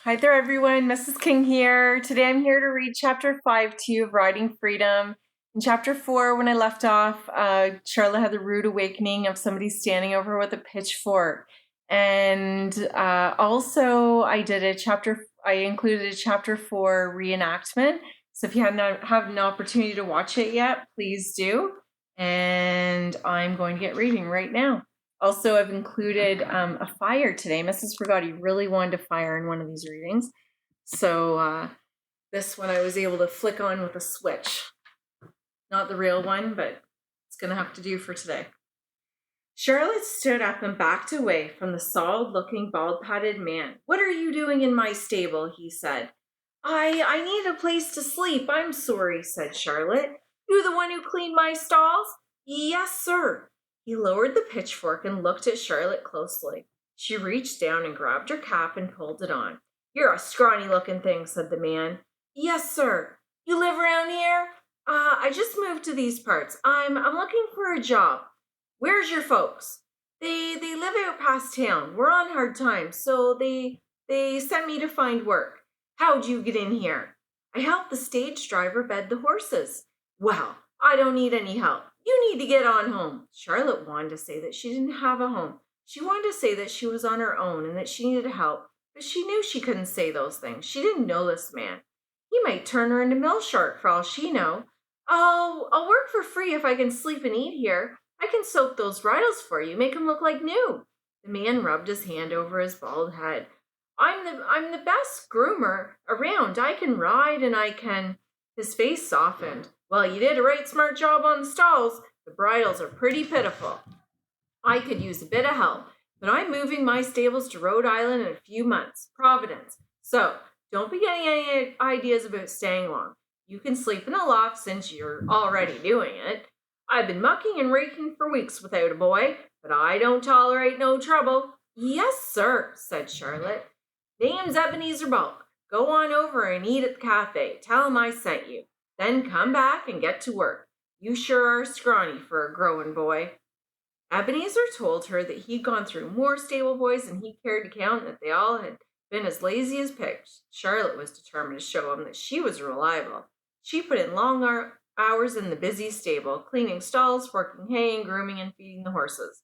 Hi there, everyone. Mrs. King here. Today I'm here to read Chapter 5 to you of Riding Freedom. In Chapter 4, when I left off, Charlotte had the rude awakening of somebody standing over her with a pitchfork. And also, I included a Chapter 4 reenactment. So if you have an opportunity to watch it yet, please do. And I'm going to get reading right now. Also, I've included a fire today. Mrs. Brigatti really wanted a fire in one of these readings. So this one I was able to flick on with a switch. Not the real one, but it's going to have to do for today. Charlotte stood up and backed away from the solid-looking, bald-pated man. "What are you doing in my stable?" he said. I need a place to sleep. I'm sorry," said Charlotte. "You the one who cleaned my stalls?" "Yes, sir." He lowered the pitchfork and looked at Charlotte closely. She reached down and grabbed her cap and pulled it on. "You're a scrawny-looking thing," said the man. "Yes, sir." "You live around here?" I just moved to these parts. I'm looking for a job." "Where's your folks?" They live out past town. We're on hard times, so they sent me to find work." "How'd you get in here?" "I helped the stage driver bed the horses." "Well, I don't need any help. You need to get on home." Charlotte wanted to say that she didn't have a home. She wanted to say that she was on her own and that she needed help, but she knew she couldn't say those things. She didn't know this man. He might turn her into Mill Shark for all she knew. I'll work for free if I can sleep and eat here. I can soak those bridles for you, make them look like new." The man rubbed his hand over his bald head. I'm the best groomer around. I can ride and I can." His face softened. "Well, you did a right smart job on the stalls. The bridles are pretty pitiful. I could use a bit of help, but I'm moving my stables to Rhode Island in a few months, Providence. So don't be getting any ideas about staying long. You can sleep in a loft since you're already doing it. I've been mucking and raking for weeks without a boy, but I don't tolerate no trouble." "Yes, sir," said Charlotte. "Name's Ebenezer Bulk. Go on over and eat at the cafe. Tell him I sent you. Then come back and get to work. You sure are scrawny for a growing boy." Ebenezer told her that he'd gone through more stable boys than he cared to count, and that they all had been as lazy as pigs. Charlotte was determined to show him that she was reliable. She put in long hours in the busy stable, cleaning stalls, forking hay, and grooming and feeding the horses.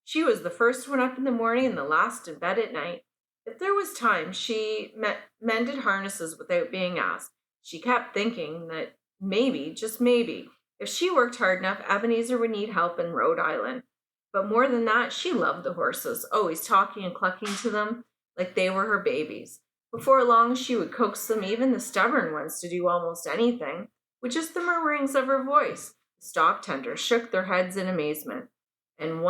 She was the first one up in the morning and the last in bed at night. If there was time, she mended harnesses without being asked. She kept thinking that maybe, just maybe, if she worked hard enough, Ebenezer would need help in Rhode Island. But more than that, she loved the horses, always talking and clucking to them like they were her babies. Before long, she would coax them, even the stubborn ones, to do almost anything, with just the murmurings of her voice. The stock tenders shook their heads in amazement. And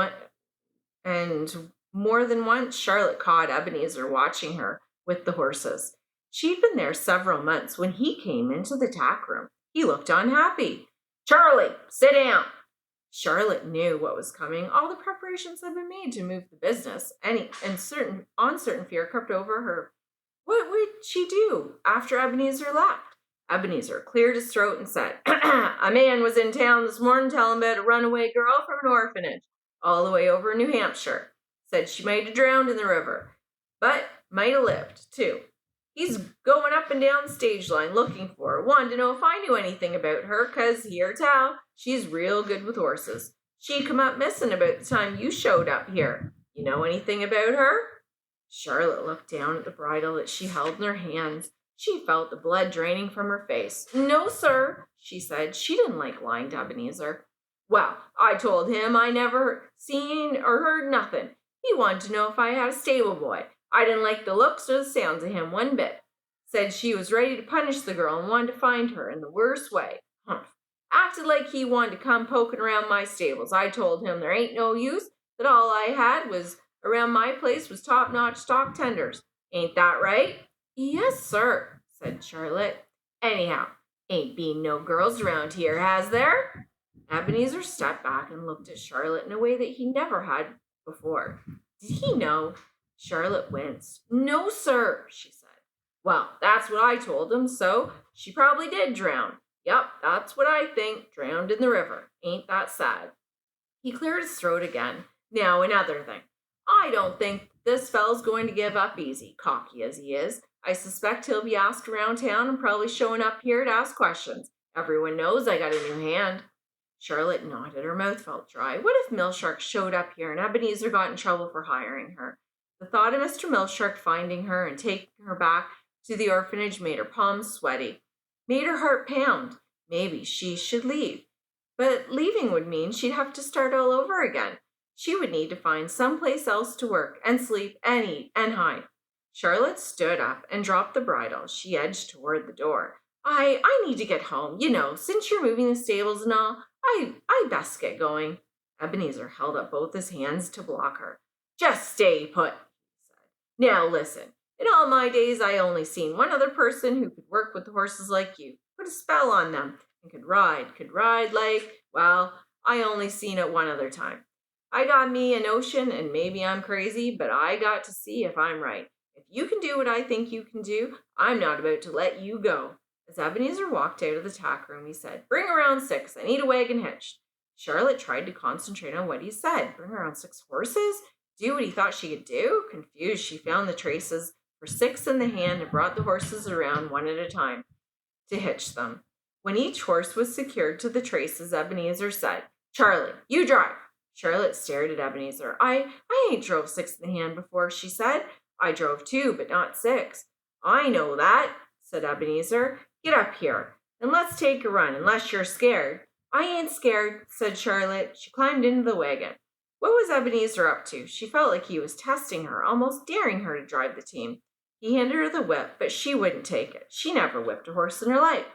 more than once, Charlotte caught Ebenezer watching her with the horses. She'd been there several months when he came into the tack room. He looked unhappy. "Charlie, sit down." Charlotte knew what was coming. All the preparations had been made to move the business, and certain fear crept over her. What would she do after Ebenezer left? Ebenezer cleared his throat and said, "A man was in town this morning telling about a runaway girl from an orphanage all the way over in New Hampshire. Said she might have drowned in the river, but might have lived, too. He's going up and down the stage line looking for her. Wanted to know if I knew anything about her, 'cause hear tell, she's real good with horses. She come up missing about the time you showed up here. You know anything about her?" Charlotte looked down at the bridle that she held in her hands. She felt the blood draining from her face. "No, sir," she said. She didn't like lying to Ebenezer. "Well, I told him I never seen or heard nothing. He wanted to know if I had a stable boy. I didn't like the looks or the sounds of him one bit. Said she was ready to punish the girl and wanted to find her in the worst way. Humph. Acted like he wanted to come poking around my stables. I told him there ain't no use, that all I had was around my place was top-notch stock tenders. Ain't that right?" "Yes, sir," said Charlotte. "Anyhow, ain't been no girls around here, has there?" Ebenezer stepped back and looked at Charlotte in a way that he never had before. Did he know? Charlotte winced. "No, sir," she said. "Well, that's what I told him, so she probably did drown. Yup, that's what I think, drowned in the river. Ain't that sad?" He cleared his throat again. "Now, another thing. I don't think This fellow's going to give up easy, cocky as he is. I suspect he'll be asked around town and probably showing up here to ask questions. Everyone knows I got a new hand." Charlotte nodded. Her mouth felt dry. What if Millshark showed up here and Ebenezer got in trouble for hiring her? The thought of Mr. Millshark finding her and taking her back to the orphanage made her palms sweaty, made her heart pound. Maybe she should leave. But leaving would mean she'd have to start all over again. She would need to find someplace else to work and sleep and eat and hide. Charlotte stood up and dropped the bridle. She edged toward the door. I need to get home. Since you're moving the stables and all, I best get going." Ebenezer held up both his hands to block her. "Just stay put," he said. "Now listen, in all my days I only seen one other person who could work with the horses like you, put a spell on them, and could ride like, well, I only seen it one other time. I got me a notion, and maybe I'm crazy, but I got to see if I'm right. If you can do what I think you can do, I'm not about to let you go." As Ebenezer walked out of the tack room, he said, "Bring around 6. I need a wagon hitched." Charlotte tried to concentrate on what he said. Bring around 6 horses? Do what he thought she could do? Confused, she found the traces for 6 in the hand and brought the horses around one at a time to hitch them. When each horse was secured to the traces, Ebenezer said, "Charlie, you drive." Charlotte stared at Ebenezer. I ain't drove 6 in the hand before," she said. "I drove 2, but not 6. "I know that," said Ebenezer. "Get up here, and let's take a run, unless you're scared." "I ain't scared," said Charlotte. She climbed into the wagon. What was Ebenezer up to? She felt like he was testing her, almost daring her to drive the team. He handed her the whip, but she wouldn't take it. She never whipped a horse in her life.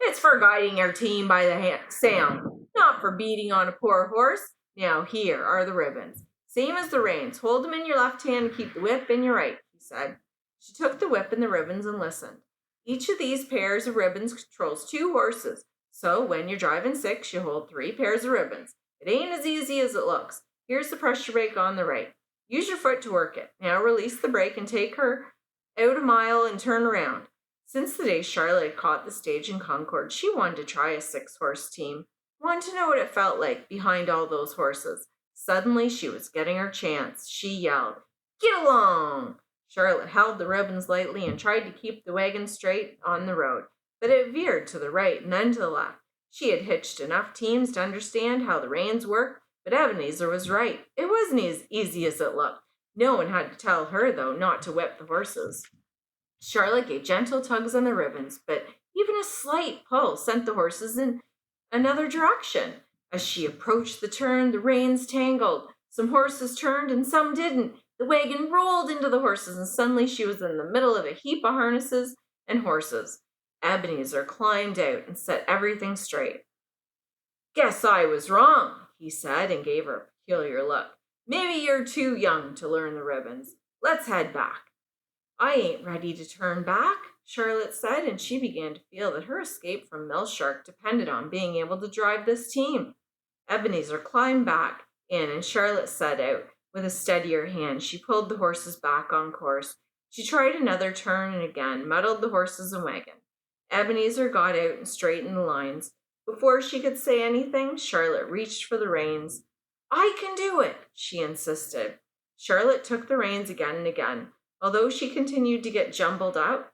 "It's for guiding your team by the sound, not for beating on a poor horse. Now here are the ribbons. Same as the reins. Hold them in your left hand and keep the whip in your right," he said. She took the whip and the ribbons and listened. Each of these pairs of ribbons controls 2 horses. So when you're driving 6, you hold 3 pairs of ribbons. It ain't as easy as it looks. Here's the pressure brake on the right. Use your foot to work it. Now release the brake and take her out a mile and turn around. Since the day Charlotte had caught the stage in Concord, she wanted to try a 6-horse team. Wanted to know what it felt like behind all those horses. Suddenly she was getting her chance. She yelled, "Get along!" Charlotte held the ribbons lightly and tried to keep the wagon straight on the road, but it veered to the right and then to the left. She had hitched enough teams to understand how the reins worked, but Ebenezer was right. It wasn't as easy as it looked. No one had to tell her, though, not to whip the horses. Charlotte gave gentle tugs on the ribbons, but even a slight pull sent the horses in another direction. As she approached the turn, the reins tangled. Some horses turned and some didn't. The wagon rolled into the horses, and suddenly she was in the middle of a heap of harnesses and horses. Ebenezer climbed out and set everything straight. "Guess I was wrong," he said, and gave her a peculiar look. "Maybe you're too young to learn the ribbons. Let's head back." "I ain't ready to turn back," Charlotte said, and she began to feel that her escape from Millshark depended on being able to drive this team. Ebenezer climbed back in, and Charlotte set out. With a steadier hand, she pulled the horses back on course. She tried another turn and again muddled the horses and wagon. Ebenezer got out and straightened the lines. Before she could say anything, Charlotte reached for the reins. "I can do it," she insisted. Charlotte took the reins again and again. Although she continued to get jumbled up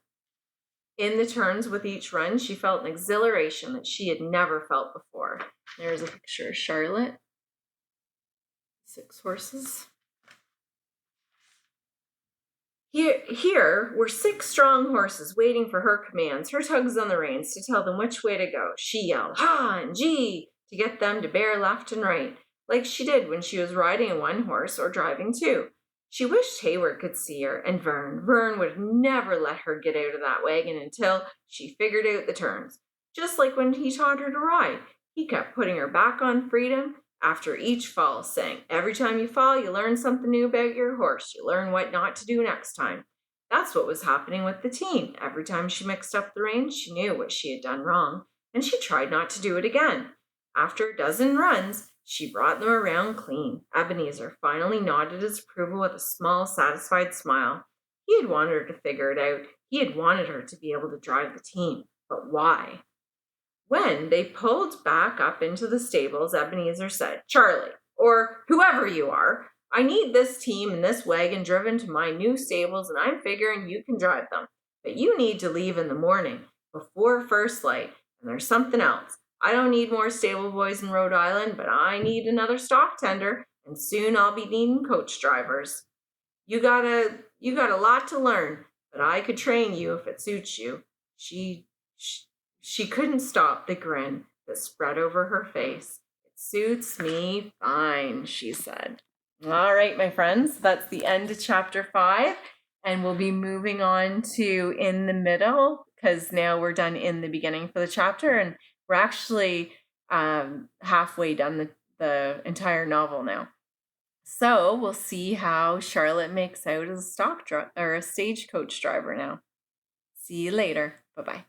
in the turns with each run, she felt an exhilaration that she had never felt before. There's a picture of Charlotte. 6 horses. Here were 6 strong horses waiting for her commands, her tugs on the reins to tell them which way to go. She yelled, "Ha!" and "Gee!" to get them to bear left and right, like she did when she was riding 1 horse or driving 2. She wished Hayward could see her, and Vern would never let her get out of that wagon until she figured out the turns. Just like when he taught her to ride, he kept putting her back on Freedom after each fall, saying, "Every time you fall, you learn something new about your horse. You learn what not to do next time." That's what was happening with the team. Every time she mixed up the reins, she knew what she had done wrong, and she tried not to do it again. After a dozen runs, she brought them around clean. Ebenezer finally nodded his approval with a small, satisfied smile. He had wanted her to figure it out. He had wanted her to be able to drive the team. But why? When they pulled back up into the stables, Ebenezer said, "Charlie, or whoever you are, I need this team and this wagon driven to my new stables, and I'm figuring you can drive them. But you need to leave in the morning, before first light. And there's something else. I don't need more stable boys in Rhode Island, but I need another stock tender, and soon I'll be needing coach drivers. You got a lot to learn, but I could train you if it suits you. She couldn't stop the grin that spread over her face. It suits me fine, she said. All right, my friends, that's the end of chapter 5, and we'll be moving on to in the middle, because now we're done in the beginning for the chapter, and we're actually halfway done the entire novel now. So we'll see how Charlotte makes out as a stagecoach driver now. See you later. Bye-bye.